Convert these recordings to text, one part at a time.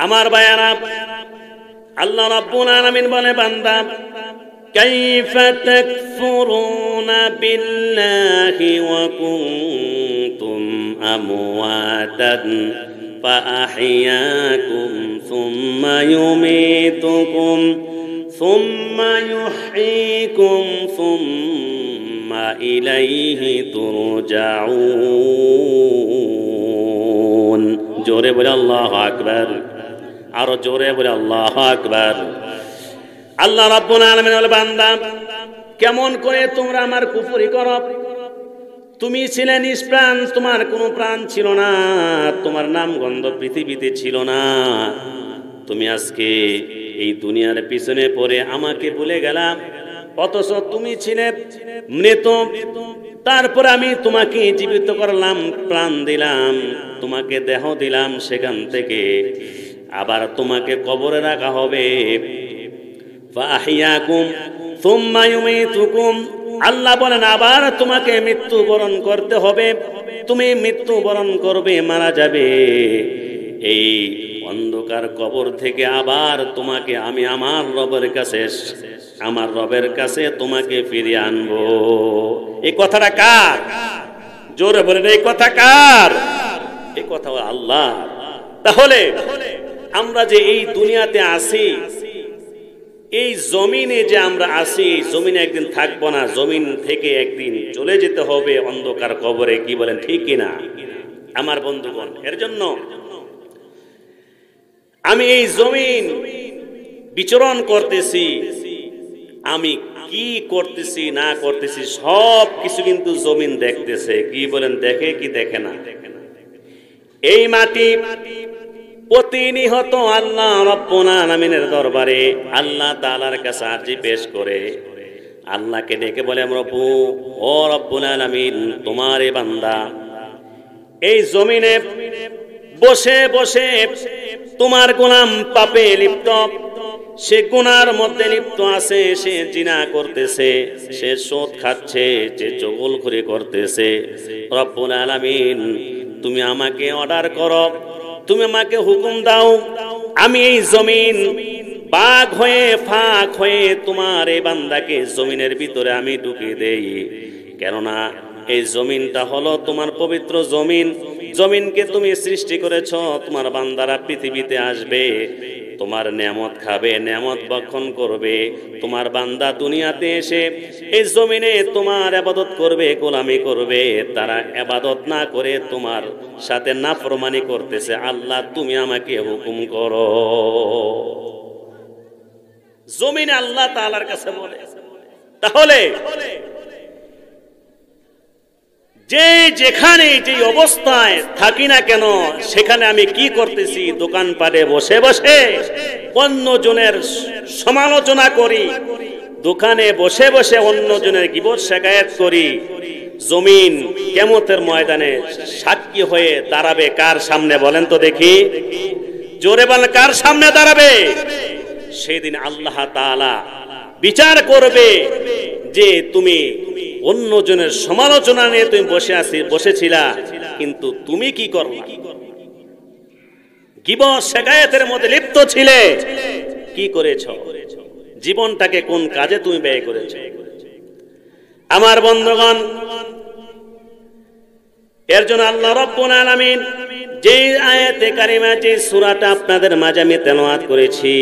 আমার ভাইয়ারা, আল্লাহ রাব্বুল আলামিন বলে, বান্দা কাইফা তাকফুরুনা বিল্লাহি ওয়া কুনতুম আমওয়াতান ফাআহইয়াকুম সুম্মা ইউমীতুকুম সুম্মা ইউহয়ীকুম সুম্মা ইলাইহি তুরজাউন। জোরে বলে আল্লাহু আকবার, আরো জোরে বলে আল্লাহু আকবার। আল্লাহ রাব্বুল আলামিন বলে, বান্দা কেমন করে তোমরা আমার কুফরি করো? তুমি ছিলে নিষ্প্রাণ, তোমার কোনো প্রাণ ছিল না, তোমার নাম গন্ধ পৃথিবীতে ছিল না। তুমি আজকে এই দুনিয়ার পিছনে পড়ে আমাকে ভুলে গেলাম, অথচ তুমি ছিলে মৃত। তারপর আমি তোমাকে জীবিত করলাম, প্রাণ দিলাম, তোমাকে দেহ দিলাম, সেখান থেকে আবার তোমাকে কবরে রাখা হবে। ফাহিয়াকুম সুম্মা ইউমীতুকুম, আল্লাহ বলেন আবার তোমাকে মৃত্যুবরণ করতে হবে, তুমি মৃত্যুবরণ করবে, মারা যাবে। এই অন্ধকার কবর থেকে আবার তোমাকে আমি আমার রবের কাছে তোমাকে ফিরিয়ে আনবো। এই কথাটা কার? জোরে বলেন, এই কথা কার? এই কথা আল্লাহ। তাহলে আমরা যে এই দুনিয়াতে আছি, এই জমিনে যে আমরা আছি, জমিনে একদিন থাকবো না, জমিন থেকে একদিন চলে যেতে হবে অন্ধকার কবরে। কি বলেন, ঠিক কিনা আমার বন্ধুগণ? এর জন্য আমি এই জমিন বিচরণ করতেছি, আমি কি করতেছি না করতেছি সব কিছু কিন্তু জমিন দেখতেছে। কি বলেন, দেখে কি দেখে না? এই মাটি প্রতিনিয়ত আল্লাহ রাব্বুল আলামিনের দরবারে আল্লাহ তাআলার কাছে আরজি পেশ করে, আল্লাহকে ডেকে বলে, প্রভু ও রব্বুল আলামিন, তোমার এই বান্দা এই জমিনে বসে বসে তোমার গোলাম পাপে লিপ্ত, সে গুনার মধ্যে লিপ্ত আছে, সে জিনা করতেছে, সে সুদ খাচ্ছে, সে চগলখুরি করতেছে। রব্বুল আলামিন, তুমি আমাকে অর্ডার করো, তুমি আমাকে হুকুম দাও, আমি এই জমিন বাঘ হয়ে ফাঁক হয়ে তোমার এই বান্দাকে জমিনের ভিতরে আমি ঢুকিয়ে দেই। কেননা এই জমিনটা হলো তোমার পবিত্র জমিন। জমিনকে তুমি সৃষ্টি করেছ, তোমার বান্দারা পৃথিবীতে আসবে, তোমার নেয়ামত খাবে, নেয়ামত ভক্ষণ করবে। তোমার বান্দা দুনিয়াতে এসে এই জমিনে তোমার ইবাদত করবে, গোলামি করবে। তারা ইবাদত না করে তোমার সাথে নাফরমানি করতেছে। আল্লাহ, তুমি আমাকে হুকুম করো। জমিনে আল্লাহ তাআলার কাছে বলে। তাহলে যে যেখানে যে অবস্থায় থাকি না কেন, সেখানে আমি কি করতেছি? দোকানপাটে বসে বসে অন্যজনের সমালোচনা করি, দোকানে বসে বসে অন্যজনের গীবত শিকায়াত করি। জমিন কিয়ামতের ময়দানে সাক্ষী হয়ে দাঁড়াবে কার সামনে? বলেন তো দেখি, জোরে বলেন, কার সামনে দাঁড়াবে? সেদিন আল্লাহ তাআলা বিচার করবে যে তুমি অন্যজনের সমালোচনা নিয়ে তুমি বসেছিলা, কিন্তু তুমি কি করলা? গীবত শিকায়াতের মধ্যে লিপ্ত ছিলে, কি করেছ? জীবনটাকে কোন কাজে তুমি ব্যয় করেছ? আমার বন্ধুগণ, এর জন্য আল্লাহ রাব্বুল আলামিন যে আয়াতে কারিমা, যে সূরাটা আপনাদের মাঝে আমি তেলাওয়াত করেছি,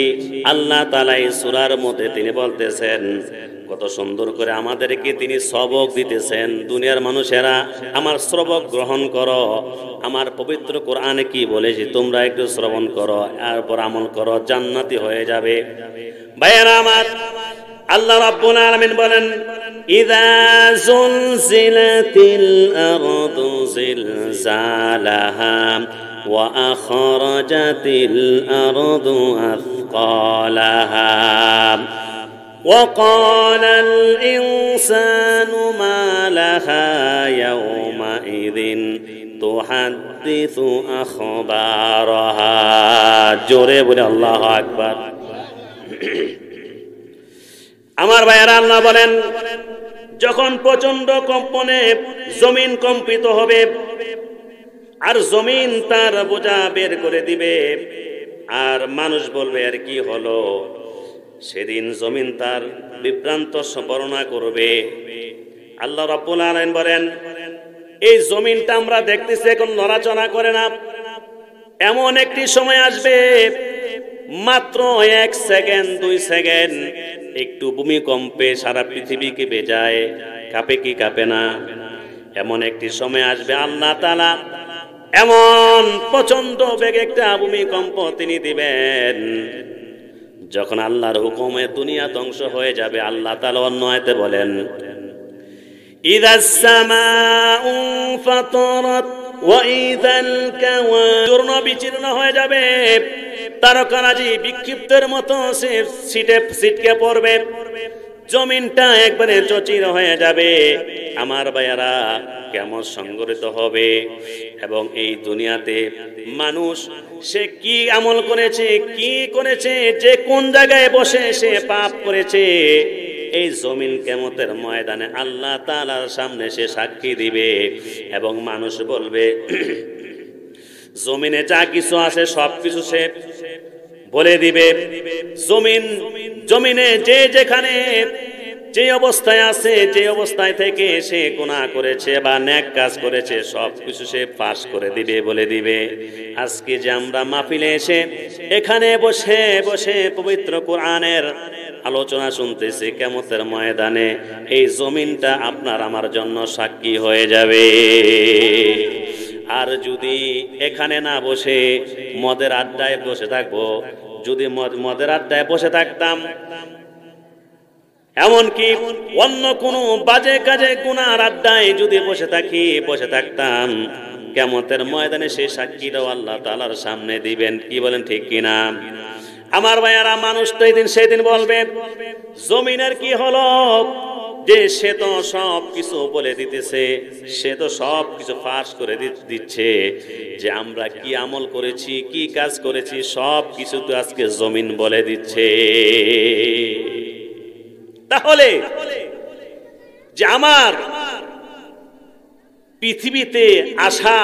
আল্লাহ তাআলা এই সূরার মধ্যে তিনি বলতেছেন, কত সুন্দর করে আমাদেরকে তিনি সবক দিতেছেন। দুনিয়ার মানুষেরা আমার সবক গ্রহণ করো। আমার পবিত্র কোরআনে কি বলেছে তোমরা একটু শ্রবণ করো, এরপর আমল করো, জান্নাতি হয়ে যাবে। ভাইয়েরা আমার, আল্লাহ রাব্বুল আলামিন বলেন, ইযা যুলজিলাতিল আরদু জিলজালাহা ওয়া আখরাজাতিল আরদু আথকালাহা وقال الإنسان ما لها يومئذ تحدث أخبارها। জোরে বলে আল্লাহু আকবার। আমার ভাইয়েরা, আল্লাহ বলেন, যখন প্রচন্ড কম্পনে জমিন কম্পিত হবে আর জমিন তার বোঝা বের করে দিবে, আর মানুষ বলবে আর কি হলো। সেদিন জমিন তার বিভ্রান্ত বর্ণনা করবে। আল্লাহ রাব্বুল আলামিন বলেন, এই জমিনটা আমরা দেখতেছি এখন নড়াচড়া করে না। এমন একটি সময় আসবে, মাত্র 1 সেকেন্ড 2 সেকেন্ড একটু ভূমিকম্পে সারা পৃথিবী কেঁপে যায়। কাঁপে কি কাঁপে না? এমন একটি সময় আসবে আল্লাহ তাআলা এমন প্রচন্ড বেগে একটা ভূমিকম্প তিনি দিবেন, যখন আল্লাহর হুকুমে দুনিয়া ধ্বংস হয়ে যাবে। আল্লাহ তাআলা অন্য আয়াতে বলেন, ইযাস সামাউ ফাতারাত ওয়া ইযাল কাওয়াকিব, চূর্ণ বিচূর্ণ হয়ে যাবে। তারকারাজি বিক্ষিপ্তের মতো ছিটকে পড়বে। জমিনটা একবারে চচির হয়ে যাবে। আমার ভাইয়ারা, কেমন সংগঠিত হবে। এবং এই দুনিয়াতে মানুষ সে কি আমল করেছে, কি করেছে, যে কোন জায়গায় বসে সে পাপ করেছে, এই জমিন কিয়ামতের ময়দানে আল্লাহ তাআলার সামনে সে সাক্ষী দিবে। এবং মানুষ বলবে, জমিনে যা কিছু আছে সব কিছু সে বলে দিবে। জমিনে যে যেখানে যে অবস্থায় আছে, যে অবস্থায় থেকে সে গুনাহ করেছে বা নেক কাজ করেছে, সব কিছু সে ফাঁস করে দিবে, বলে দিবে। আজকে যে আমরা মাহফিলে এসে এখানে বসে বসে পবিত্র কোরআনের আলোচনা শুনতেছি, কিয়ামতের ময়দানে এই জমিনটা আপনার আমার জন্য সাক্ষী হয়ে যাবে। আর যদি এখানে না বসে মদের আড্ডায় বসে থাকবো, যদি মদের আড্ডায় বসে থাকতাম, এমনকি অন্য কোনো বাজে কাজে গুনার আড্ডায় যদি বসে থাকতাম, কিয়ামতের ময়দানে সেই সাক্ষীটাও আল্লাহ তাআলার সামনে দিবেন। কি বলেন, ঠিক কিনা? আমার ভাইয়ারা, মানুষ তো সেদিন বলবে, জমিনের কি হলো, যে সে তো সব কিছু বলে দিতেছে, সে তো সব কিছু ফাঁস করে দিচ্ছে, যে আমরা কি আমল করেছি, কি কাজ করেছি, সব কিছু তো আজকে জমিন বলে দিচ্ছে। তাহলে যে আমার পৃথিবীতে আসা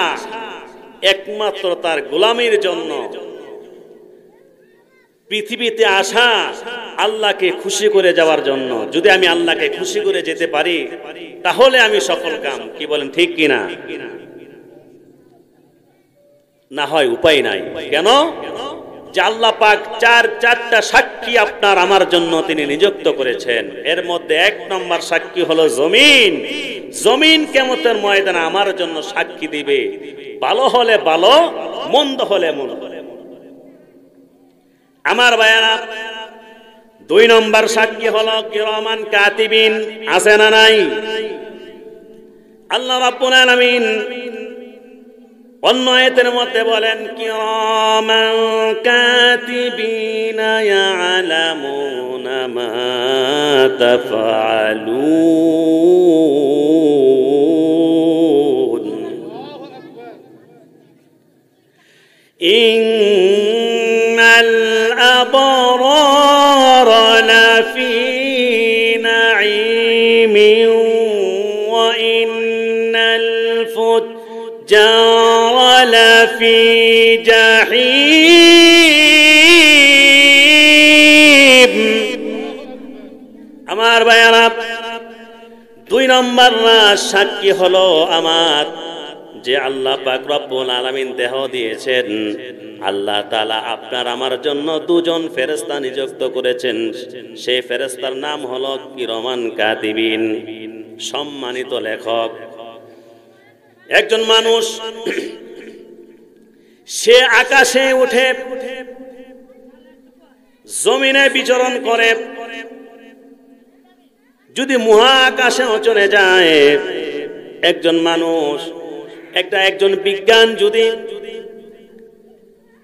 একমাত্র তার গোলামীর জন্য, পৃথিবীতে আসা আল্লাহকে খুশি করে যাওয়ার জন্য। যদি আমি আল্লাহকে খুশি করে যেতে পারি, তাহলে আমি সফল কাম। কি বলেন, ঠিক কিনা? না হয় উপায় নাই। কেন? যে আল্লাহ পাক চারটা সাক্ষী আপনার আমার জন্য তিনি নিযুক্ত করেছেন। এর মধ্যে 1 নম্বর সাক্ষী হলো জমিন। জমিন কিয়ামতের ময়দানে আমার জন্য সাক্ষী দিবে, ভালো হলে ভালো, মন্দ হলে মন্দ। আমার ভাইয়ারা, 2 নম্বর সাক্ষী হলো কিরামান কাতিবিন। আছে না নাই? আল্লাহ রাব্বুল আলামিন অন্য আয়াতের মধ্যে বলেন, কিরামান কাতিবিনা ইয়ালামুনা মা তাফআলুন ইন্নাল আবরারা লাফি নাঈমিন ওয়া ইন্নাল ফুজ্জারা লাফি জাহিম। আমার ভাইয়ারা, 2 নম্বর সাক্ষী হলো আমার যে আল্লাহ পাক রব্বুল আলামিন দেহ দিয়েছেন। আল্লাহ তাআলা আপনার আমার জন্য 2 জন ফেরেশতা নিযুক্ত করেছেন। সেই ফেরেশতার নাম হলো কিরামান কাতিবিন, সম্মানিত লেখক। একজন মানুষ সে আকাশে উঠে জমিনে বিচরণ করে, যদি মহাকাশেও চলে যায়, একজন মানুষ একজন বিজ্ঞান যদি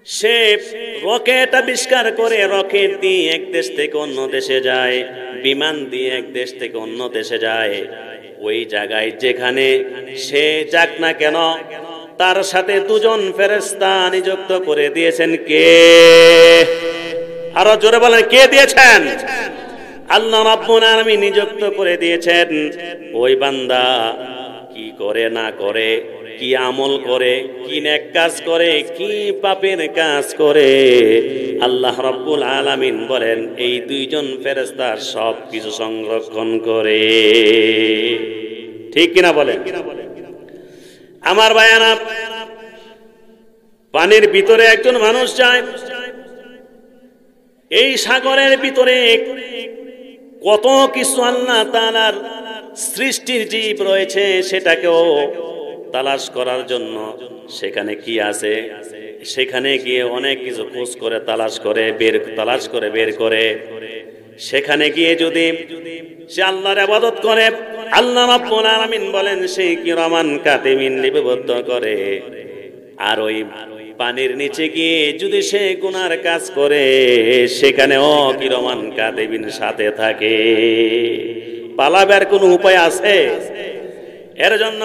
সে রকেট আবিষ্কার করে, রকেট দিয়ে এক দেশ থেকে অন্য দেশে যায়, বিমান দিয়ে এক দেশ থেকে অন্য দেশে যায়, ওই জায়গায় যেখানে সে যাক না কেন, তার সাথে 2 জন ফেরেশতা নিযুক্ত করে দিয়েছেন। কে? আরো জোরে বলেন, কে দিয়েছেন? আল্লাহ রাব্বুল আলামিন নিযুক্ত করে দিয়েছেন। ওই বান্দা কি করে না করে, কি আমল করে, কি নেক কাজ করে, কি পাপের কাজ করে, আল্লাহ রাব্বুল আলামিন বলেন এই দুইজন ফেরেশতা সব কিছু সংরক্ষণ করে। ঠিক কিনা বলেন? আমার ভাইয়ারা, পানির ভিতরে একজন মানুষ যায়, এই সাগরের ভিতরে কত কিছু আল্লাহ তাআলার সৃষ্টির জীব রয়েছে সেটাকেও তালাশ করার জন্য সেখানে কি আছে সেখানে গিয়ে অনেক কিছু খোঁজ করে তালাশ করে বের করে সেখানে গিয়ে যদি সে আল্লাহর ইবাদত করে, আল্লাহ রাব্বুল আলামিন বলেন সেই কিরামান কাতিবিন লিপিবদ্ধ করে। আর ওই পানির নিচে গিয়ে যদি সে গুনার কাজ করে সেখানেও কিরামান কাতিবিন সাথে থাকে। পালাবার কোনো উপায় আছে? এর জন্য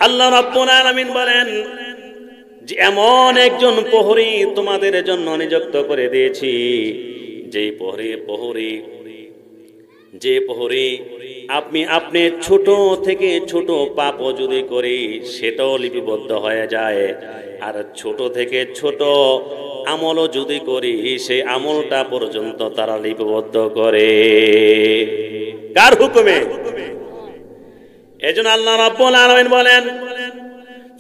আল্লাহ রাব্বুল আলামিন বলেন যে এমন একজন প্রহরী তোমাদের জন্য নিযুক্ত করে দিয়েছি, যে প্রহরী আপনি ছোট থেকে ছোট পাপও যদি করি সেটাও লিপিবদ্ধ হয়ে যায়, আর ছোট থেকে ছোট আমলও যদি করি সেই আমলটা পর্যন্ত তারা লিপিবদ্ধ করে। কার হুকুমে? এজন্য আল্লাহ রাব্বুল আলামিন বলেন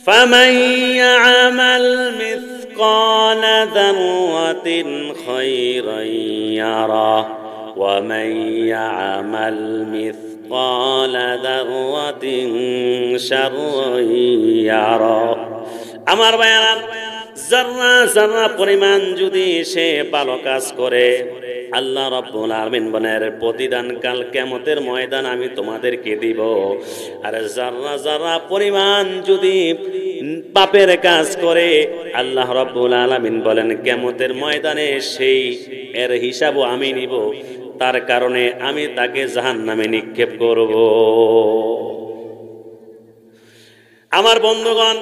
ফামান ইয়ামাল মিসকালা যাররাতিন খায়রান ইয়ারা ওয়া মান ইয়ামাল মিসকালা যাররাতিন শাররান ইয়ারা। আমার ভাইরা, যারা পরিমাণ যদি সে ভালো কাজ করে, আল্লাহ রাব্বুল আলামিন বলেন প্রতিদান কাল কিয়ামতের ময়দান আমি তোমাদেরকে দিব। আর যারা পরিমাণ যদি পাপের কাজ করে, আল্লাহ রাব্বুল আলামিন বলেন কিয়ামতের ময়দানে সেই এর হিসাবও আমি নিব, তার কারণে আমি তাকে জাহান্নামে নিক্ষেপ করব। আমার বন্ধুগণ,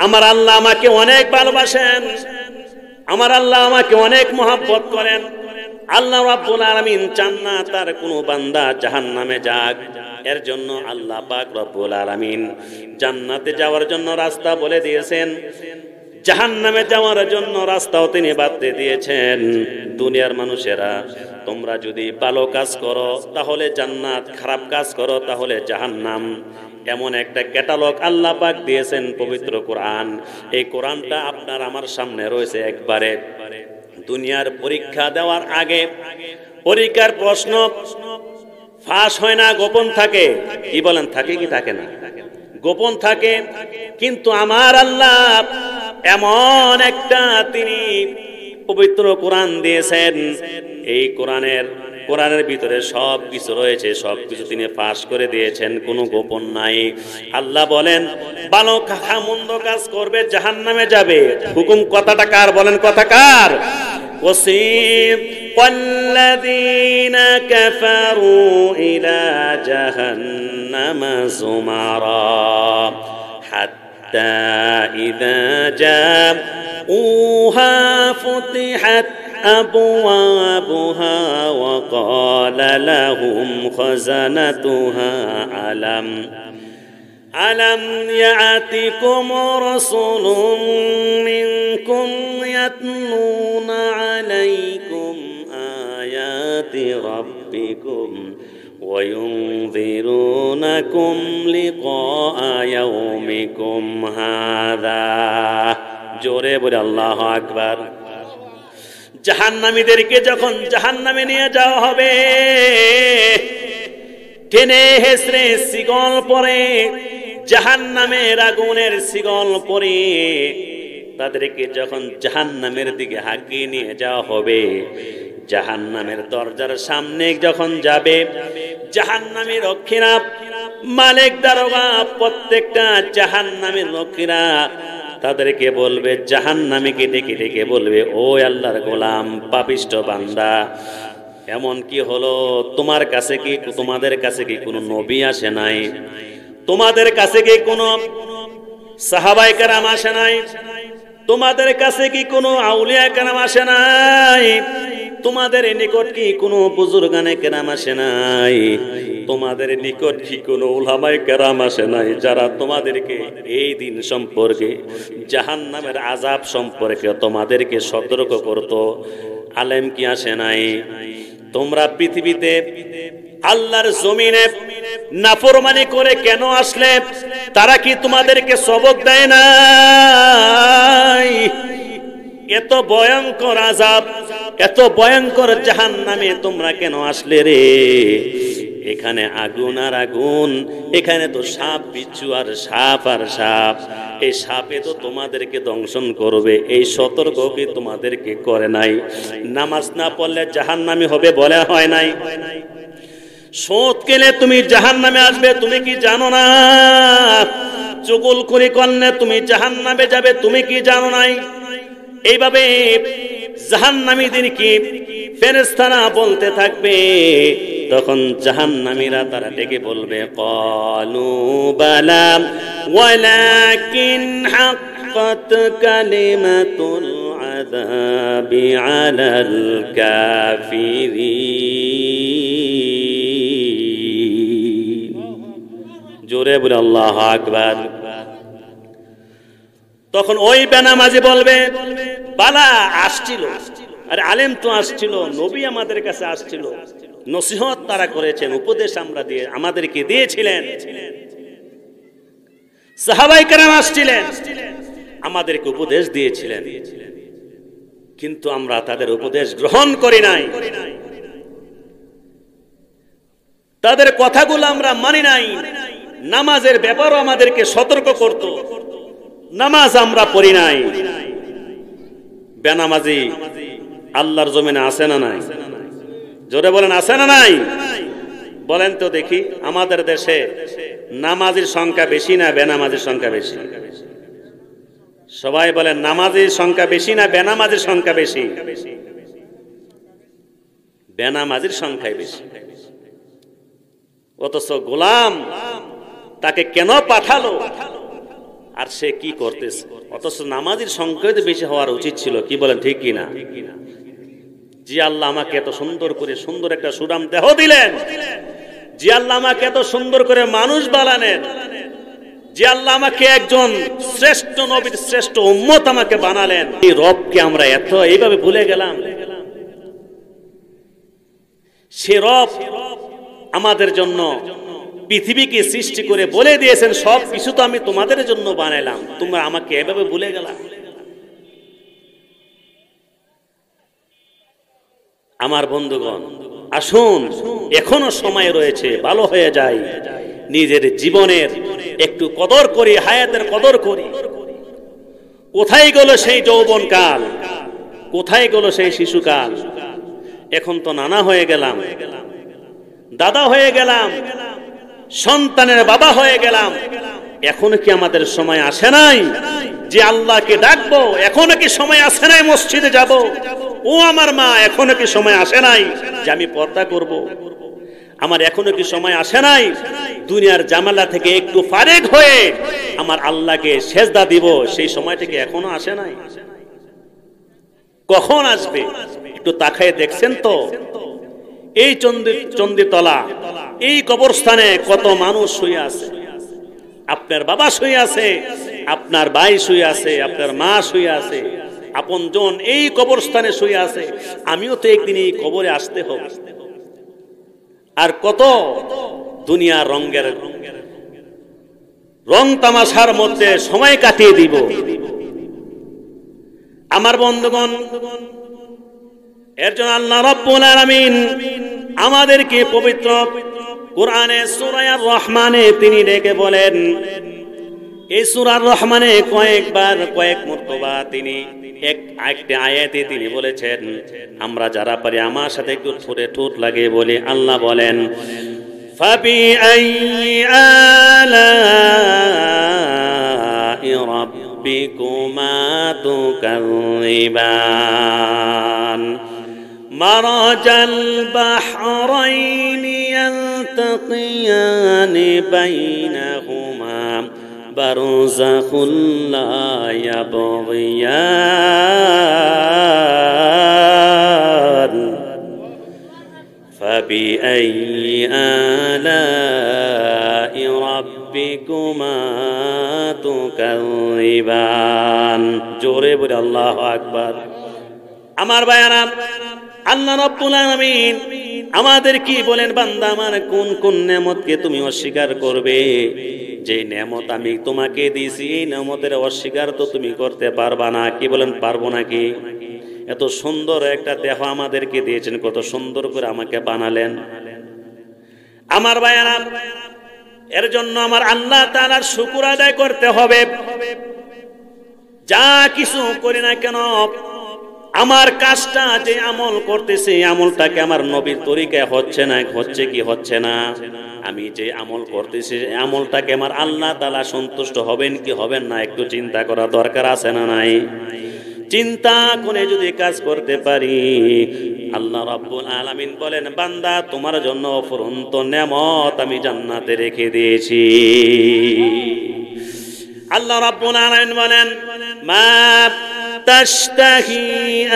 আমার আল্লাহ আমাকে অনেক ভালোবাসেন, আমার আল্লাহ আমাকে অনেক মহব্বত করেন। আল্লাহ রাব্বুল আলামিন চান না তার কোনো বান্দা জাহান্নামে যাক। এর জন্য আল্লাহ পাক রব্বুল আলামিন জান্নাতে যাওয়ার জন্য রাস্তা বলে দিয়েছেন, জাহান্নামে যাওয়ার জন্য রাস্তাও তিনি বাতলে দিয়েছেন। দুনিয়ার মানুষেরা, তোমরা যদি ভালো কাজ করো তাহলে জান্নাত, খারাপ কাজ করো তাহলে জাহান্নাম, এমন একটা ক্যাটালগ আল্লাহ পাক দিয়েছেন পবিত্র কোরআন। এই কোরআনটা আপনার আমার সামনে রয়েছে। একবারে দুনিয়ার পরীক্ষা দেওয়ার আগে পরীক্ষার প্রশ্ন ফাঁস হয় না, গোপন থাকে। কি বলেন, থাকে কি থাকে না? গোপন থাকে। কিন্তু আমার আল্লাহ এমন একটা তিনি পবিত্র কোরআন দিয়েছেন, এই কোরআনের ভিতরে সব কিছু রয়েছে, সব কিছু তিনি ফাঁস করে দিয়েছেন, কোনো গোপন নাই। আল্লাহ বলেন ভালো মন্দ কাজ করবে জাহান্নামে যাবে। হুকুম কথাটা কার? বলেন কথা কার? والذين كفروا إلى جهنم زمرا حتى إذا جاءوها فتحت أبوابها وقال لهم خزنتها ألم يأتكم رسل منكم يتلون عليكم آيات ربكم وينذرونكم لقاء يومكم هذا। জোরে বলে আল্লাহু আকবার। জাহান্নামীদেরকে যখন জাহান্নামে নিয়ে যাওয়া হবে, টেনে হেসড়ে শিকল পরে, জাহান্নামের আগুনের শিকল পরে তাদেরকে যখন জাহান্নামের দিকে হাঁকিয়ে নিয়ে যাওয়া হবে, জাহান্নামের দরজার সামনে যখন যাবে, জাহান্নামী রক্ষীরা, মালিক দারোগা, প্রত্যেকটা জাহান্নামীর রক্ষীরা তাদেরকে বলবে, জাহান্নামীকে ডেকে ডেকে বলবে, ও আল্লাহর গোলাম, পাপিষ্ঠ বান্দা, এমন কি হলো? তোমাদের কাছে কি কোনো নবী আসে নাই? তোমাদের কাছে কি কোনো সাহাবায়ে কেরাম আসে নাই? তোমাদের কাছে কি কোনো আউলিয়া কেরাম আসে নাই? তোমাদের নিকট কি কোনো বুজুর্গানে কেরাম আসে নাই? তোমাদের নিকট কি কোনো উলামায়ে কেরাম আসে নাই যারা তোমাদেরকে এই দিন সম্পর্কে, জাহান্নামের আযাব সম্পর্কে তোমাদেরকে সতর্ক করত? আলেম কি আসে নাই? তোমরা পৃথিবীতে আল্লাহর জমিনে নাফরমানি করে কেন আসলে? তারা কি তোমাদেরকে সবক দেয় নাই? এত ভয়ঙ্কর আযাব, এত ভয়ঙ্কর জাহান্নামে তোমরা কেন আসলে রে? এখানে আগুন আর আগুন, এখানে তো সাপ বিচ্ছু আর সাপ আর সাপ। এই সাপে তো তোমাদেরকে দংশন করবে, এই সতর্ক কি তোমাদেরকে করে নাই? নামাজ না পড়লে জাহান্নামী হবে বলে হয় নাই? সুদ খেলে তুমি জাহান্নামে আসবে তুমি কি জানো না? চুগলখড়ি করলে তুমি জাহান্নামে যাবে তুমি কি জানো নাই? এইভাবে জাহান্নামীদেরকে ফেরেশতারা বলতে থাকবে। তখন জাহান্নামীরা তারা ডেকে বলবে, ক্বালু বালা ওয়ালাকিন হাক্কাত কালিমাতুল আযাবি আলাল কাফিরিন। জোরে বলে আল্লাহু আকবার। তখন ওই বেনামাজি বলবে, বালা আসছিল, আরে আলেম তো আসছিল, নবী আমাদের কাছে আসছিল, নসিহত তারা করেছেন, উপদেশ আমরা দিয়ে আমাদেরকে দিয়েছিলেন, সাহাবায়ে কেরাম আসছিলেন, আমাদেরকে উপদেশ দিয়েছিলেন, কিন্তু আমরা তাদের উপদেশ গ্রহণ করি নাই, তাদের কথাগুলো আমরা মানি নাই। নামাজের ব্যাপারও আমাদেরকে সতর্ক করত, নামাজ আমরা পড়ি নাই। বেনামাজি আল্লাহর জমিনে আছে না নাই? জোরে বলেন আছে না নাই? বলেন তো দেখি, আমাদের দেশে নামাজির সংখ্যা বেশি না বেনামাজির সংখ্যা বেশি? সবাই বলেন, নামাজির সংখ্যা বেশি না বেনামাজির সংখ্যা বেশি? বেনামাজির সংখ্যাই বেশি। অথচ গোলাম তাকে কেন পাঠালো আর সে কি করতেছে? অথচ নামাজির সংখ্যা তো বেশি হওয়ার উচিত ছিল। কি বলেন, ঠিক কিনা? জি আল্লাহ আমাকে এত সুন্দর করে সুন্দর একটা সুরাম দেহ দিলেন, জি আল্লাহ আমাকে এত সুন্দর করে মানুষ বানালেন, জি আল্লাহ আমাকে একজন শ্রেষ্ঠ নবীর শ্রেষ্ঠ উম্মত আমাকে বানালেন। এই রবকে আমরা এত এইভাবে ভুলে গেলাম। সে রব আমাদের জন্য পৃথিবীকে সৃষ্টি করে বলে দিয়েছেন, সব কিছু তো আমি তোমাদের জন্য বানাইলাম, তোমরা আমাকে এভাবে ভুলে গেলা। আমার বন্ধুগণ, আসুন, এখনো সময় রয়েছে, ভালো হয়ে যায়, নিজের জীবনের একটু কদর করি, হায়াতের কদর করি। কোথায় গেল সেই যৌবনকাল? কোথায় গেল সেই শিশুকাল? এখন তো নানা হয়ে গেলাম, দাদা হয়ে গেলাম, সন্তানের বাবা হয়ে গেলাম। এখনো কি আমাদের সময় আসে নাই যে আল্লাহকে ডাকবো? এখনো কি সময় আসে নাই মসজিদে যাব? ও আমার মা, এখনো কি সময় আসে নাই যে আমি পর্দা করব? আমার এখনো কি সময় আসে নাই দুনিয়ার জামেলা থেকে একটু ফারেক হয়ে আমার আল্লাহকে সেজদা দিব? সেই সময়টা কি এখনো আসে নাই? কখন আসবে একটু তাকায় দেখছেন তো? এই চন্দিতলা, এই কবরস্থানে কত মানুষ শুয়ে আছে। আপনার বাবা শুয়ে আছে, আপনার ভাই শুয়ে আছে, আপনার মা শুয়ে আছে, আপনজন এই কবরস্থানে শুয়ে আছে। আমিও তো একদিন এই কবরে আসতে হবে। আর কত দুনিয়ার রং তামাশার মধ্যে সময় কাটিয়ে দিব। আমার বন্ধুগণ, এর জন্য আল্লাহ রাব্বুল আলামিন আমাদেরকে পবিত্র কোরআনে সূরা আর রহমানে তিনি ডেকে বলেন, এই সূরা আর রহমানে কয়েকবার কয়েক মর্তবা তিনি একটা আয়াতে তিনি বলেছেন, আমরা যারা পারি আমার সাথে একটু ঠোঁটে ঠোঁট লাগিয়ে বলি। আল্লাহ বলেন, ফাবিআইয়ি আলাই রাব্বিকুমা তুকাযযিবান মারাজাল বাহরাইনি ইয়ালতাকিয়ানি বাইনাহুমা বারযাখুল লা ইয়াবগিয়ান فبأي آلاء ربكما تكذبان জোরে বলে আল্লাহু আকবার। আমার ভাইয়ারা, আল্লাহ রাব্বুল আলামিন আমাদের কি বলেন, বান্দা আমার কোন কোন নেয়ামতকে তুমি অস্বীকার করবে? যে নেয়ামত আমি তোমাকে দিয়েছি এই নেয়ামতের অস্বীকার তো তুমি করতে পারবা না। কি বলেন, পারবো নাকি? এত সুন্দর একটা দেহ আমাদেরকে দিয়েছেন, কত সুন্দর করে আমাকে বানালেন। আমার ভাইয়ারা, এর জন্য আমার আল্লাহ তাআলার শুকর আদায় করতে হবে। যা কিছু করি না কেন, আমার কাজটা যে আমল করতেছে আমলটাকে আমার নবীর তরিকায় হচ্ছে না, হচ্ছে কি হচ্ছে না? আমি যে আমল করতেছি আমলটাকে আমার আল্লাহ তাআলা সন্তুষ্ট হবেন কি হবেন না, একটু চিন্তা করা দরকার আছে না নাই? চিন্তা করে যদি কাজ করতে পারি, আল্লাহ রাব্বুল আলামিন বলেন, বান্দা তোমার জন্য অফুরন্ত নেয়ামত আমি জান্নাতে রেখে দিয়েছি। আল্লাহ রাব্বুল আলামিন বলেন, মা তাশতাহি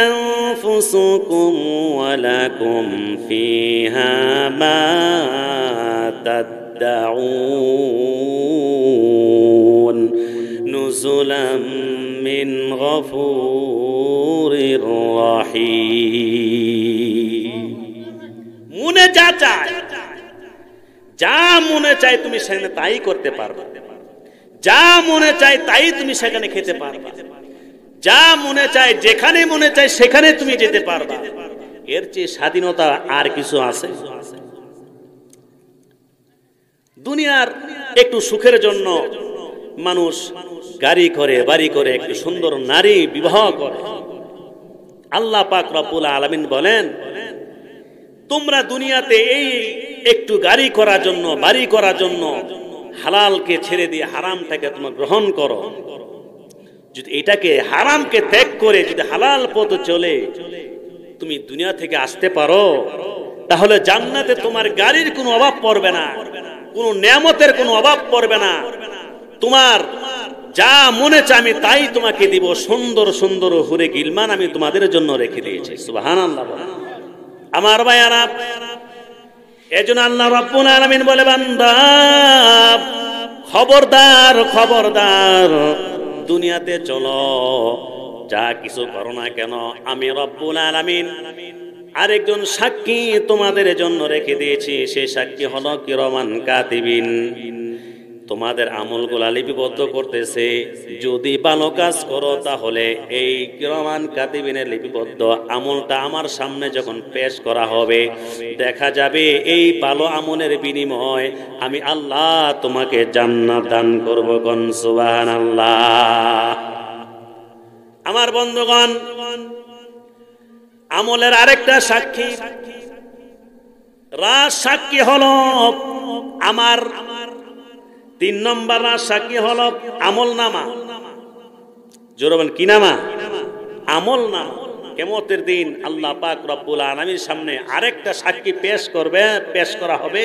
আনফুসুকুম ওয়া লাকুম ফিহা মা তাদউন নুজুলাম মিন গফুরির রহিম। মনে যা চায়, যা মনে চায় তুমি সেখানে তাই করতে পারবে, যা মনে চায় তাই তুমি সেখানে খেতে পারবে, যা মনে চায় যেখানে মনে চায় সেখানে তুমি যেতে পারবা। এর চেয়ে স্বাধীনতা আর কিছু আছে? দুনিয়ার একটু সুখের জন্য মানুষ গাড়ি করে, বাড়ি করে, একটু সুন্দর নারী বিবাহ করে। আল্লাহ পাক রব্বুল আলামিন বলেন, তোমরা দুনিয়াতে এই একটু গাড়ি করার জন্য, বাড়ি করার জন্য হালালকে ছেড়ে দিয়ে হারামটাকে তোমরা গ্রহণ করো। যদি এটাকে হারামকে ত্যাগ করে যদি হালাল পথে চলে তুমি দুনিয়া থেকে আসতে পারো, তাহলে জান্নাতে তোমার গাড়ির কোনো অভাব পড়বে না, কোনো নেয়ামতের কোনো অভাব পড়বে না। তোমার যা মনে চায় আমি তাই তোমাকে দিব। সুন্দর সুন্দর হুরে গিলমান আমি তোমাদের জন্য রেখে দিয়েছি। সুবহানাল্লাহ। আমার ভাইয়ারা, এজন্য আল্লাহ রাব্বুল আলামিন বলে, বান্দা খবরদার খবরদার, দুনিয়াতে চলো, যা কিছু করো না কেন আমি রব্বুল আলামিন আরেকজন সাক্ষী তোমাদের জন্য রেখে দিয়েছি। সেই সাক্ষী হলো কিরামান কাতিবিন। তোমাদের আমলগুলা লিপিবদ্ধ করতেছে। যদি ভালো কাজ করো তাহলে এই কিরামান কাতিবিনের লিপিবদ্ধ আমলটা আমার সামনে যখন পেশ করা হবে, দেখা যাবে এই ভালো আমলের বিনিময় আমি আল্লাহ তোমাকে জান্নাত দান করব। কোন সুবহানাল্লাহ। আমার বন্ধুগণ, আমলের আরেকটা সাক্ষী, রাজ সাক্ষী হলো আমার 3 নম্বর রাজ সাক্ষী হলো আমল নামা। জোরবেন কি নামা? আমল নামা। কিয়ামতের দিন আল্লাহ পাক রব্বুল আলামিনের সামনে আরেকটা সাক্ষী পেশ করা হবে,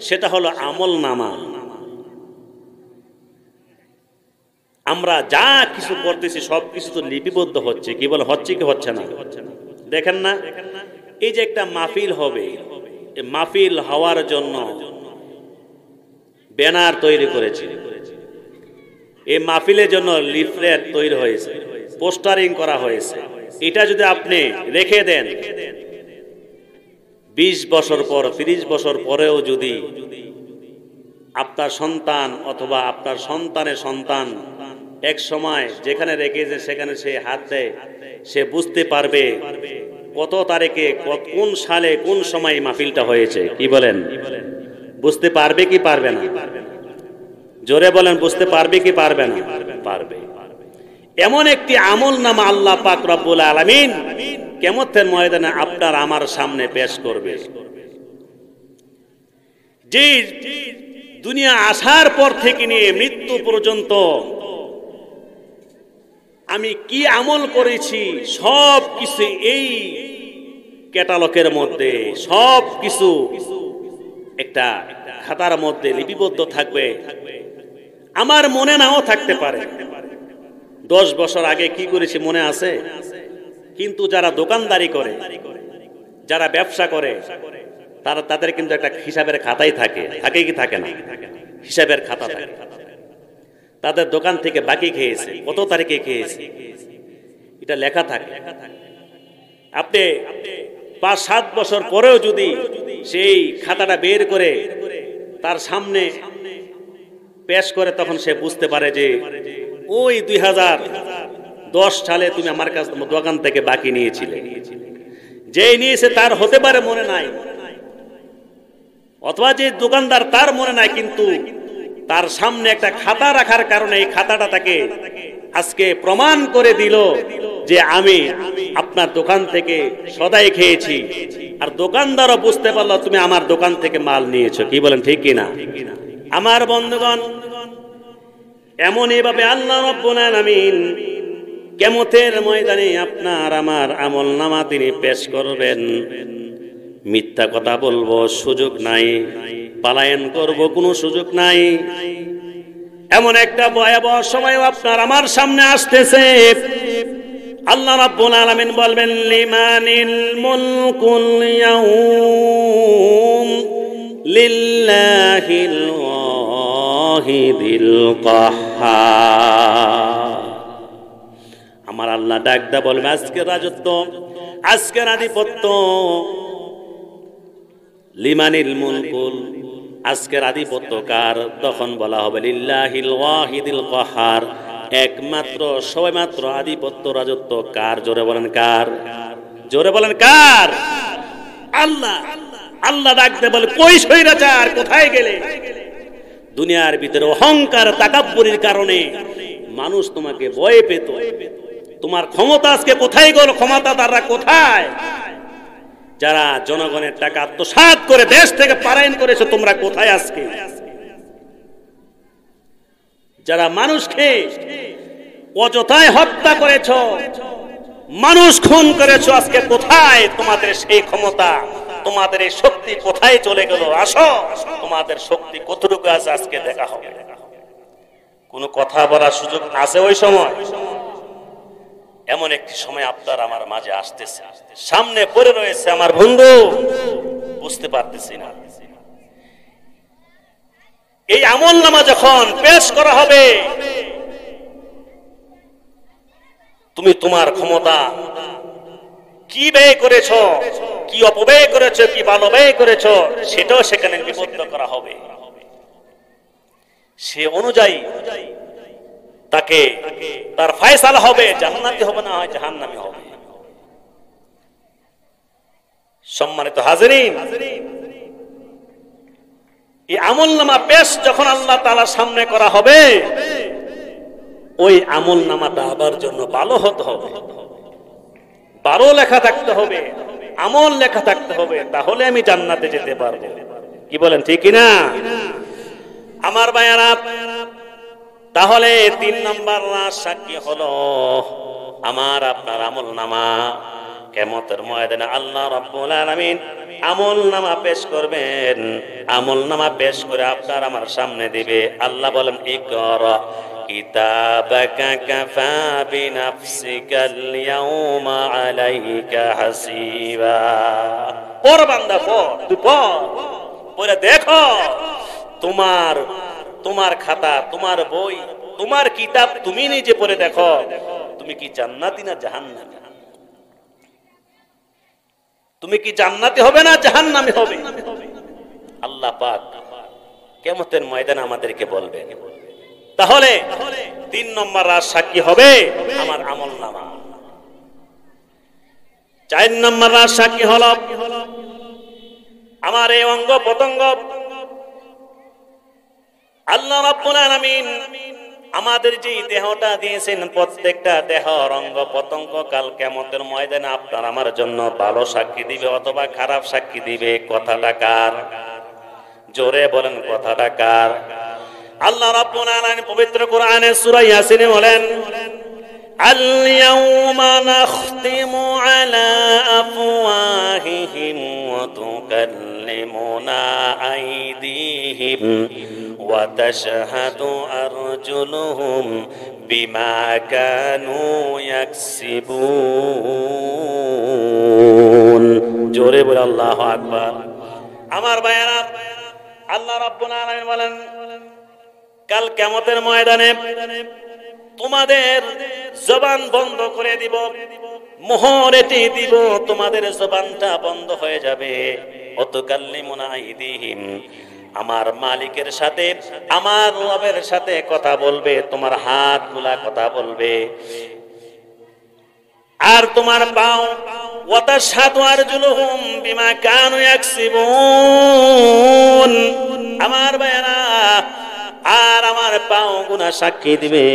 সেটা হলো আমল নামা। আমরা যা কিছু করতেছি সব কিছু তো লিপিবদ্ধ হচ্ছে। কি বলে, হচ্ছে কি হচ্ছে না? দেখেন না, এই যে একটা মাহফিল হবে, এই মাহফিল হওয়ার জন্য ব্যানার তৈরি করেছে, এই মাহফিলের জন্য লিফলেট তৈরি হয়েছে, পোস্টারিং করা হয়েছে। এটা যদি আপনি রেখে দেন 20 বছর পর, 30 বছর পরেও যদি আপনার সন্তান অথবা আপনার সন্তানের সন্তান এক সময় যেখানে রেখেছে সেখানে সে হাত দেয়, সে বুঝতে পারবে কত তারিখে, কোন সালে, কোন সময় মাহফিলটা হয়েছে। কি বলেন, বুঝতে পারবে কি পারবে না? জোরে বলেন, বুঝতে পারবে কি পারবে না? পারবে। এমন একটি আমল নামা আল্লাহ পাক রব্বুল আলামিন কিয়ামতের ময়দানে আপনার আমার সামনে পেশ করবে। যে দুনিয়া আসার পর থেকে নিয়ে মৃত্যু পর্যন্ত আমি কি আমল করেছি সব কিছু এই ক্যাটালগের মধ্যে, সব কিছু একটা খাতার মধ্যে লিপিবদ্ধ থাকবে। আমার মনে নাও থাকতে পারে 10 বছর আগে কি করেছি মনে আছে, কিন্তু যারা দোকানদারি করে, যারা ব্যবসা করে, তাদের কিন্তু একটা হিসাবের খাতাই থাকে কি থাকে না? হিসাবের খাতা থাকে। তাদের দোকান থেকে বাকি খেয়েছে, কত তারিখে খেয়েছে, এটা লেখা থাকে। আপনি 5-7 বছর পরেও যদি সেই খাতাটা বের করে তার সামনে পেশ করে, তখন সে বুঝতে পারে যে ওই 2010 সালে তুমি আমার কাছ দোকান থেকে বাকি নিয়েছিলে। যেই নিয়েছে তার হতে পারে মনে নাই, অথবা যে দোকানদার তার মনে নাই, কিন্তু তার সামনে একটা খাতা রাখার কারণে এই খাতাটা তাকে আজকে প্রমাণ করে দিল যে আমি আপনার দোকান থেকে সদাই খেয়েছি। আর দোকানদারও বুঝতে পারলো তুমি আমার দোকান থেকে মাল নিয়েছো। কি বলেন, ঠিক কিনা? আমার বন্ধুগণ, এমনই ভাবে আল্লাহ রাব্বুল আলামিন কিয়ামতের ময়দানে আপনার আমার আমলনামা তিনি পেশ করবেন। মিথ্যা কথা বলবো সুযোগ নাই, পলায়ন করব কোনো সুযোগ নাই। এমন একটা ভয়াবহ সময় আপনার আমার সামনে আসতেছে। আল্লাহ রাব্বুল আলামিন বলবেন, লিমানিল মুলকুল ইয়াউম লিল্লাহিল ওয়াহিদিল কাহ্হার। আমার আল্লাহ ডাকদা বলবে, আজকের রাজত্ব, আজকের আধিপত্য, লিমানিল মুলকুল, আজকের আধিপত্য কার? তখন বলা হবে লিল্লাহিল ওয়াহিদিল কাহ্হার, একমাত্র সবেমাত্র আধিপত্য রাজত্ব কার? জোরে বলেন কার? জোরে বলেন কার? আল্লাহ। আল্লাহ ডাকতে বলে, কই স্বৈরাচার, কোথায় গেলে? দুনিয়ার ভিতরে অহংকার তাকাব্বুরির কারণে মানুষ তোমাকে ভয় পেত। তোমার ক্ষমতা আজকে কোথায় গেল? ক্ষমতাদাররা কোথায়? যারা জনগণের টাকা আত্মসাৎ করে দেশ থেকে পলায়ন করেছে, তোমরা কোথায় আজকে? যারা মানুষকে অযথায় হত্যা করেছ, মানুষ খুন করেছ, আজকে কোথায় তোমাদের সেই ক্ষমতা? তোমাদের এই শক্তি কোথায় চলে গেল? আসো, তোমাদের শক্তি কতটুকু আছে আজকে দেখা হবে। কোন কথা বলার সুযোগ আছে ওই সময়? এমন একটি সময় আপনার আমার মাঝে আসতেছে, সামনে পড়ে রয়েছে আমার বন্ধু, বুঝতে পারতেছি না। এই আমলনামা যখন পেশ করা হবে, তুমি তোমার ক্ষমতা কি ব্যয় করেছ, কি অপব্যয় করেছ, কি ভালো ব্যয় করেছ, সেটাও সেখানে লিপিবদ্ধ করা হবে। সে অনুযায়ী তাকে তার ফয়সালা হবে, জান্নাতি হবে না হয় জাহান্নামী হবে। সম্মানিত হাজিরিন, এই আমলনামা পেশ যখন আল্লাহ তাআলার সামনে করা হবে, ওই আমলনামাটা আবার জন্য ভালো হতে হবে, ভালো লেখা থাকতে হবে, আমল লেখা থাকতে হবে, তাহলে আমি জান্নাতে যেতে পারবো। কি বলেন, ঠিক কিনা? আমার ভাইয়ারা, তাহলে 3 নম্বর সাক্ষী হলো আমার আপনার আমলনামা। কিয়ামতের ময়দানে আল্লাহ রাব্বুল আলামিন আমলনামা পেশ করবেন। আমলনামা পেশ করে আপনার আমার সামনে দিবে। আল্লাহ বলেন, ইকরা কিতাবাকা কাফা বিনাফসিকাল ইয়াউমা আলাইকা হাসিবা। পড় বান্দা, পড়, তুই পড়, পড়ে দেখো তোমার খাতা, তোমার বই, তোমার কিতাব তুমি নিজে পড়ে দেখো, তুমি কি জান্নাতি না জাহান্নামী? তুমি কি জান্নাতি হবে না জাহান্নামী হবে? আল্লাহ পাক কিয়ামতের ময়দানে আমাদেরকে বলবে। তাহলে 3 নম্বর রাত সাক্ষী হবে আমার আমলনামা। 4 নম্বর রাত সাক্ষী হলো আমার এই অঙ্গ প্রত্যঙ্গ। আল্লাহ রাব্বুল আলামিন আমাদের যে দেহটা দিয়েছেন, প্রত্যেকটা দেহর অঙ্গ প্রত্যঙ্গ কাল কিয়ামতের ময়দানে আপনার আমার জন্য ভালো সাক্ষী দিবে অথবা খারাপ সাক্ষী দিবে। কথাটা কার? জোরে বলেন, কথাটা কার? আল্লাহ রাব্বুল আলামিন পবিত্র কোরআনে সূরা ইয়াসিনে বলেন, আল ইয়াউমা নাখতিমু আলা আফওয়াহিহিম ওয়া তুকাল্লিমুনা আইদিহিম ওয়া তাশহাদু আরজুলুহুম বিমা কানু ইয়াকসিবুন। জোরে বলে আল্লাহু আকবার। রব্বুল আলামিন বলেন কাল কিয়ামতের ময়দানে তোমাদের জবান বন্ধ করে দিব, মোহর এঁটে দিব, তোমাদের জবানটা বন্ধ হয়ে যাবে। অতুকাল্লিমুনা আইদিহিম, আমার মালিকের সাথে, আমার রবের সাথে কথা বলবে, তোমার হাতগুলা কথা বলবে, আর তোমার পাও ওয়াতাশহাদু আরজুলুহুম বিমা কানু ইয়াকসিবুন। আমার ভাইরা, আর আমার পাও গুনাহ সাক্ষী দিবে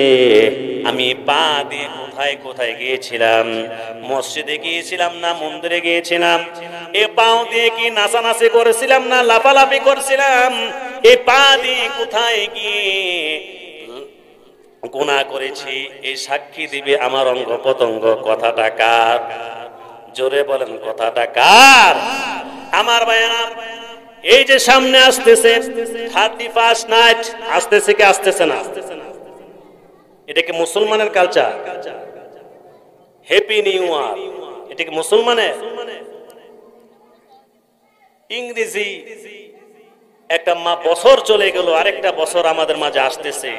আমি পা দিয়ে কোথায় কোথায় গিয়েছিলাম, মসজিদে গিয়েছিলাম না মন্দিরে গিয়েছিলাম, এই পাও দিয়ে কি নাচানাচি করেছিলাম না লাফালাফি করছিলাম, এই পা দিয়ে কোথায় গিয়ে গুনাহ করেছি, এই সাক্ষী দিবে আমার অঙ্গ পতঙ্গ। কথাটা কার? জোরে বলেন, কথাটা কার? আমার ভাইরা, এই যে সামনে আসতেছে 31 নাইট, আসতেছে কি আসতেছে না? এটা কি মুসলমানের কালচার? হ্যাপি নিউ ইয়ার, এটা কি মুসলমানের? ইংরেজি একটা বছর চলে গেল, আরেকটা বছর আমাদের মাঝে আসতেছে।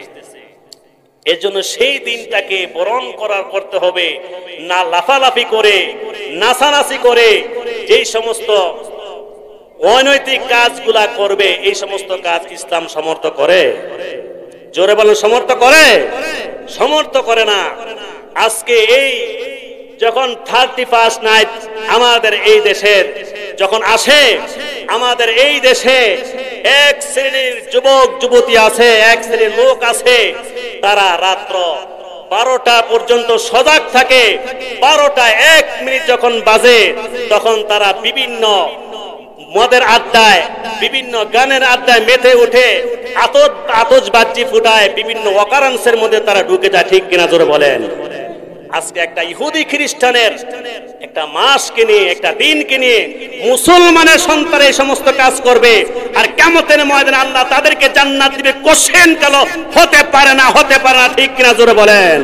এর জন্য সেই দিনটাকে বরণ করতে হবে না লাফালাফি করে, নাচানাচি করে, যেই সমস্ত অনৈতিক কাজগুলা করবে, এই সমস্ত কাজ ইসলাম সমর্থ করে? জোরে বলেন, সমর্থ করে? সমর্থ করে না। আজকে এই যখন 31 নাইট আমাদের এই দেশের যখন আসে, আমাদের এই দেশে এক শ্রেণীর যুবক যুবতী আছে, এক শ্রেণীর লোক আছে, তারা রাত্র 12টা পর্যন্ত সজাগ থাকে। 12টা 1 মিনিট যখন বাজে, তখন তারা বিভিন্ন মদের আড্ডায়, বিভিন্ন গানের আড্ডায় মেতে উঠে আতশবাজি ফুটায়, বিভিন্ন অকারাংশের মধ্যে তারা ঢুকে যায়। ঠিক কিনা জোরে বলেন? আজকে একটা ইহুদি খ্রিস্টানের একটা মাসকে নিয়ে, একটা দিনকে নিয়ে মুসলমানের সন্তান এই সমস্ত কাজ করবে, আর কিয়ামতের ময়দানে আল্লাহ তাদেরকে জান্নাত দিবে। কোশ্চেন কেন? হতে পারে না, হতে পারে না। ঠিক কিনা জোরে বলেন?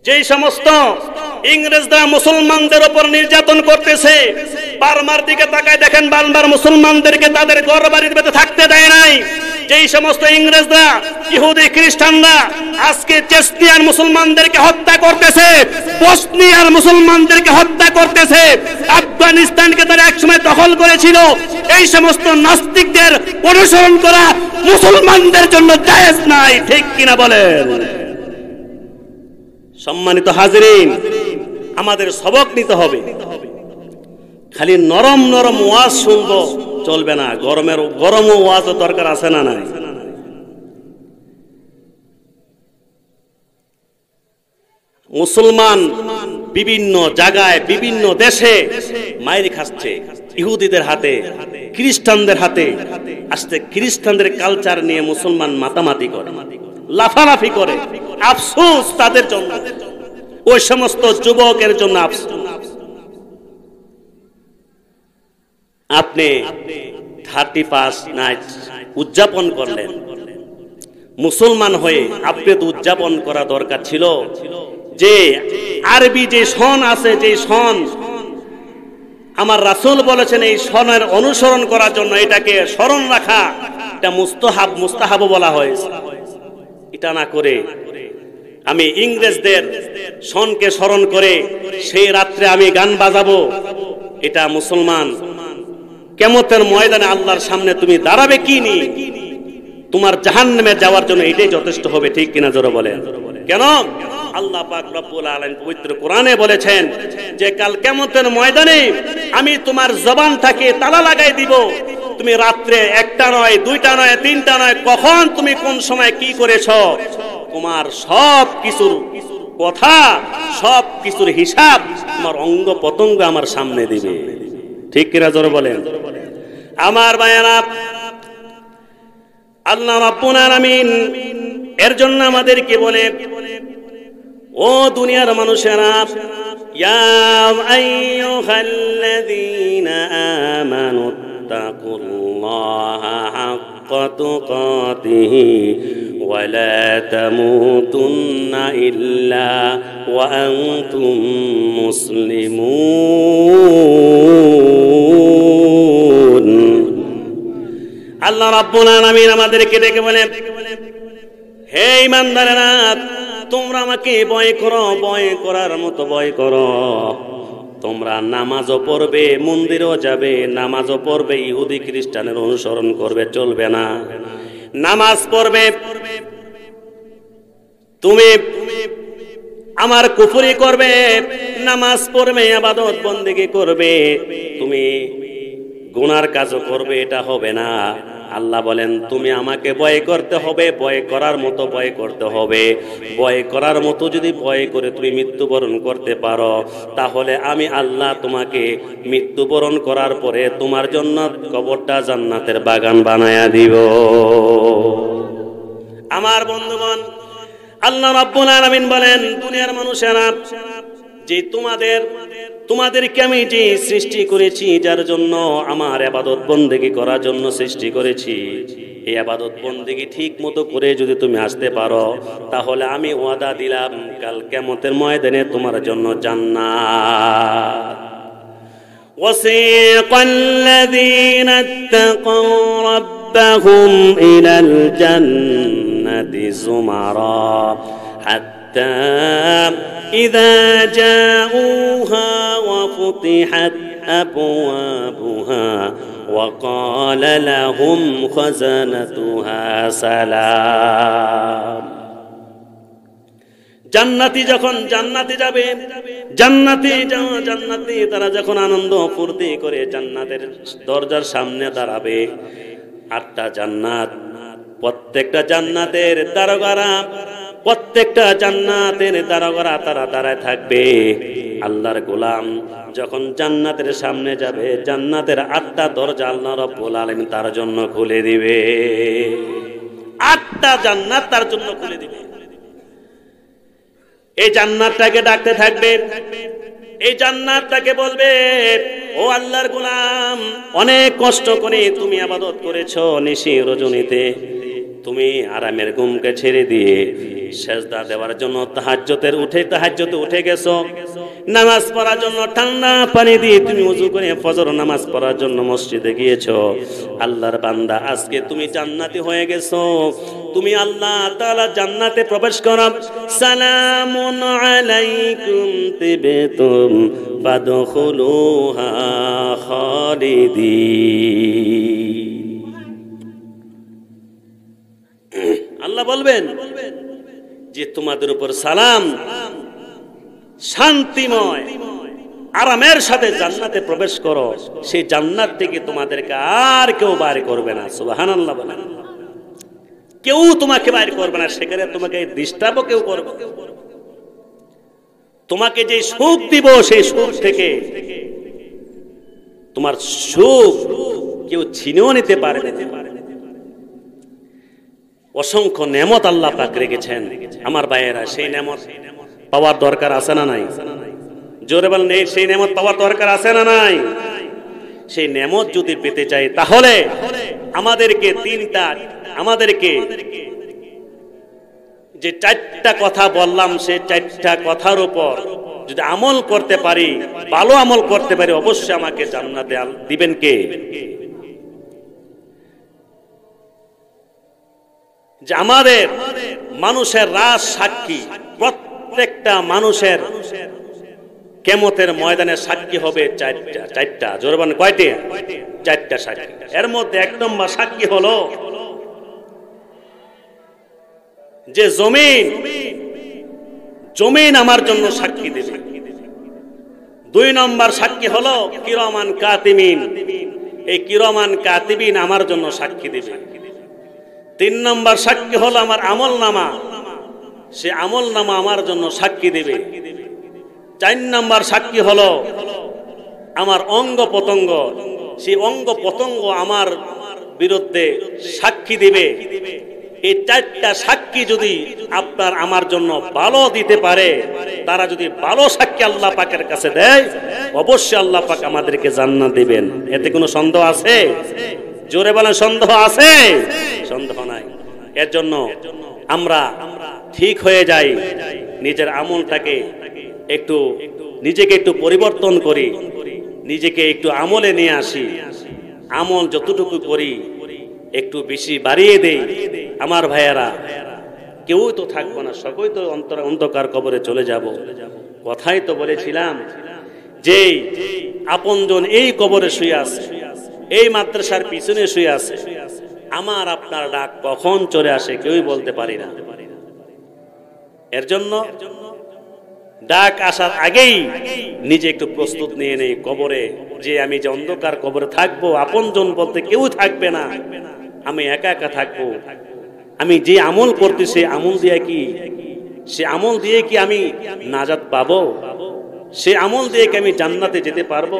যেই সমস্ত ইংরেজরা মুসলমানদের উপর নির্যাতন করতেছে, বার্মার দিকে তাকায় দেখেন, বার্মার মুসলমানদেরকে তাদের ঘর বাড়ির ভেতরে থাকতে দেয় নাই। যেই সমস্ত ইংরেজরা, ইহুদি খ্রিস্টানরা আজকে চেচনিয়ার মুসলমানদেরকে হত্যা করতেছে, বসনিয়ার মুসলমানদেরকে হত্যা করতেছে, আফগানিস্তানকে তারা একসময় দখল করেছিল, এই সমস্ত নাস্তিকদের অনুসরণ করা মুসলমানদের জন্য জায়েজ নাই। ঠিক কিনা বলেন? সম্মানিত হাজিরিন, আমাদের সবক নিতে হবে। খালি নরম নরম ওয়াজ শুনবো চলবে না, গরম ওয়াজ দরকার আছে না নাই? মুসলমান বিভিন্ন জায়গায়, বিভিন্ন দেশে মাইর খাচ্ছে, ইহুদিদের হাতে, খ্রিস্টানদের হাতে। আজকে খ্রিস্টানদের কালচার নিয়ে মুসলমান মাতামাতি করে, লাফালাফি করে। আফসোস তাদের জন্য, ওই সমস্ত যুবকের জন্য আফসোস। আপনি 31 নাইট উদযাপন করলেন, মুসলমান হয়ে আপনি তো উদযাপন করা দরকার ছিল যে আরবি যে সন আছে, যে সন আমার রাসূল বলেছেন এই সনের অনুসরণ করার জন্য, এটাকে স্মরণ রাখা, এটা মুস্তাহাব বলা হয়েছে। এটা না করে আমি ইংরেজদের সনকে স্মরণ করে সেই রাত্রে আমি গান বাজাবো, এটা মুসলমান কিয়ামতের ময়দানে আল্লাহর সামনে তুমি দাঁড়াবে কি নিয়ে? তোমার জাহান্নামে যাওয়ার জন্য এটাই যথেষ্ট হবে। ঠিক কিনা জোরে বলেন? কেন? আল্লাহ পাক রব্বুল আলামিন পবিত্র কোরআনে বলেছেন যে কাল কিয়ামতের ময়দানে আমি তোমার জবানটাকে তালা লাগাই দিব। তুমি রাত্রে 1টা নয়, 2টা নয়, 3টা নয়, কখন তুমি কোন সময় কি করেছো, তোমার সব কিছুর কথা, সব কিছুর হিসাব তোমার অঙ্গ পতঙ্গ আমার সামনে দিবে। ঠিক কিনা জোরে বলেন? আমার ভাইয়েরা, আল্লাহ রাব্বুল আলামিন এর জন্য আমাদেরকে বলে, ও দুনিয়ার মানুষেরা, ইয়া আইয়ুহাল্লাযীনা আমানু তাকুল্লাহা হাক্কা তুকাতিহি ওয়া লা তামুতুন্না ইল্লা ওয়া আনতুম মুসলিমুন। আল্লাহ রাব্বুল আলামিন আমাদেরকে ডেকে বলেন, হে ঈমানদারেরা, তোমরা আমাকে ভয় করো, ভয় করার মতো ভয় করো। তোমরা নামাজও পড়বে, মন্দিরেও যাবে, নামাজও পড়বে, ইহুদি খ্রিস্টানের অনুসরণ করবে, চলবে না। নামাজ পড়বে, তুমি আমার কুফরি করবে, নামাজ পড়বে, ইবাদত বন্দেগী করবে, তুমি গুনার কাজও করবে, এটা হবে না। আল্লাহ বলেন তুমি আমাকে ভয় করতে হবে, ভয় করার মতো ভয় করতে হবে। ভয় করার মতো যদি ভয় করে তুমি মৃত্যুবরণ করতে পারো, তাহলে আমি আল্লাহ তোমাকে মৃত্যুবরণ করার পরে তোমার জন্য কবরটা জান্নাতের বাগান বানায়া দিব। আমার বন্ধুগণ, আল্লাহ রাব্বুল আলামিন বলেন, দুনিয়ার মানুষেরা, যে তোমাদেরকে আমি যে সৃষ্টি করেছি, যার জন্য আমার ইবাদত বন্দেগী করার জন্য সৃষ্টি করেছি, এই ইবাদত বন্দেগী ঠিক মতো করে যদি তুমি আসতে পারো, তাহলে আমি ওয়াদা দিলাম কাল কিয়ামতের ময়দানে তোমার জন্য জান্নাত। ওয়াসিকাল্লাযীনা ইত্তাকাউ রাব্বাহুম ইলাল জান্নাতি যুমারা হাত্তা إذا جاءوها وفتحت أبوابها وقال لهم خزنتها سلام। জান্নাতি যখন জান্নাতে যাবে, জান্নাতি তারা যখন আনন্দ ফুর্তি করে জান্নাতের দরজার সামনে দাঁড়াবে, 8টা জান্নাত, প্রত্যেকটা জান্নাতের দারোগারা, প্রত্যেকটা জান্নাতের দারোগারা তারা দাঁড়ায় থাকবে। আল্লাহর গোলাম যখন জান্নাতের সামনে যাবে, জান্নাতের 8টা দরজা আল্লাহ রাব্বুল আলামিন তার জন্য খুলে দিবে। 8টা জান্নাত তার জন্য খুলে দিবে। এই জান্নাতটাকে ডাকতে থাকবে, এই জান্নাতটাকে বলবে, ও আল্লাহর গোলাম, অনেক কষ্ট করে তুমি ইবাদত করেছো, নিশি রজনীতে তুমি আরামের ঘুমকে ছেড়ে দিয়ে সেজদা দেওয়ার জন্য তাহাজ্জুদে উঠে গেছো, নামাজ পড়ার জন্য ঠান্ডা পানি দিয়ে তুমি ওযু করে ফজর নামাজ পড়ার জন্য মসজিদে গিয়েছো। আল্লাহর বান্দা, আজকে তুমি জান্নাতি হয়ে গেছো, তুমি আল্লাহ তাআলা জান্নাতে প্রবেশ করো। সালামুন আলাইকুম তিবতুম ফাদখুলুহা খালিদিন। আল্লাহ বলবেন যে তোমাদের উপর সালাম, শান্তিময় আরামের সাথে জান্নাতে প্রবেশ করো, সেই জান্নাত থেকে তোমাদেরকে আর কেউ বাইরে করবে না। সুবহানাল্লাহ বলেন, কেউ তোমাকে বাইরে করবে না, সেখানে তোমাকে ডিস্টার্বও কেউ করবে। তোমাকে যে সুখ দিব, সেই সুখ থেকে তোমার সুখ কেউ ছিনেও নিতে পারে না। অসংখ্য নেয়ামত আল্লাহ পাক রেখেছেন আমার ভাইয়েরা, সেই নেয়ামত পাওয়ার দরকার আছে না নাই? জোরে বলেন, সেই নেয়ামত পাওয়ার দরকার আছে না নাই? সেই নেয়ামত যদি পেতে চাই, তাহলে আমাদেরকে যে 4টা কথা বললাম, সেই 4টা কথার উপর যদি আমল করতে পারি, ভালো আমল করতে পারি, অবশ্যই আমাকে জান্নাতে দিবেন কে? যে আমাদের মানুষের রাজ সাক্ষী, প্রত্যেকটা মানুষের কিয়ামতের ময়দানে সাক্ষী হবে 4টা। জোরে বলেন, কয়টা? 4টা সাক্ষী। এর মধ্যে 1 নম্বর সাক্ষী হলো যে জমিন আমার জন্য সাক্ষী দেবে। 2 নম্বর সাক্ষী হলো কিরামান কাতিবিন, এই কিরামান কাতিবিন আমার জন্য সাক্ষী দেবে। 3 নম্বর সাক্ষী হলো আমার আমলনামা, সে আমলনামা আমার জন্য সাক্ষী দেবে। 4 নম্বর সাক্ষী হলো আমার অঙ্গ প্রত্যঙ্গ, সেই অঙ্গ প্রত্যঙ্গ আমার বিরুদ্ধে সাক্ষী দিবে। এই 4টা সাক্ষী যদি আপনার আমার জন্য ভালো দিতে পারে, তারা যদি ভালো সাক্ষী আল্লাহ পাকের কাছে দেয়, অবশ্যই আল্লাহ পাক আমাদেরকে জান্নাত দিবেন। এতে কোনো সন্দেহ আছে? জোরে বলেন, সন্দেহ আছে? সন্দেহ নাই। এর জন্য আমরা ঠিক হয়ে যাই, নিজের আমলটাকে নিজেকে একটু পরিবর্তন করি, নিজেকে একটু আমলে নিয়ে আসি। আমল যতটুকু করি একটু বেশি বাড়িয়ে দেই, আমার ভাইয়েরা কেউ তো থাকবো না, সকলেই তো অন্ধকার কবরে চলে যাব। কথাই তো বলেছিলাম যে আপনজন এই কবরে শুয়ে আছে, এই মাদ্রাসার পিছনে শুয়ে আছে, আমার আপনার ডাক কখন চলে আসে কেউই বলতে পারি না। এর জন্য ডাক আসার আগেই নিজে একটু প্রস্তুত নিয়ে নেই, কবরে যে আমি যে অন্ধকার কবরে থাকবো, আপনজন বলতে কেউ থাকবে না, আমি একা একা থাকবো। আমি যে আমল করতেছি আমল দিয়ে কি, সে আমল দিয়ে কি আমি নাজাত পাবো, সে আমল দিয়ে কি আমি জান্নাতে যেতে পারবো?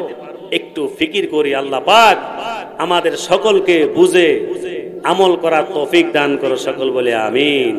একটু ফিকির করি। আল্লাহ পাক আমাদের সকলকে বুঝে আমল করার তৌফিক দান করো, সকল বলে আমিন।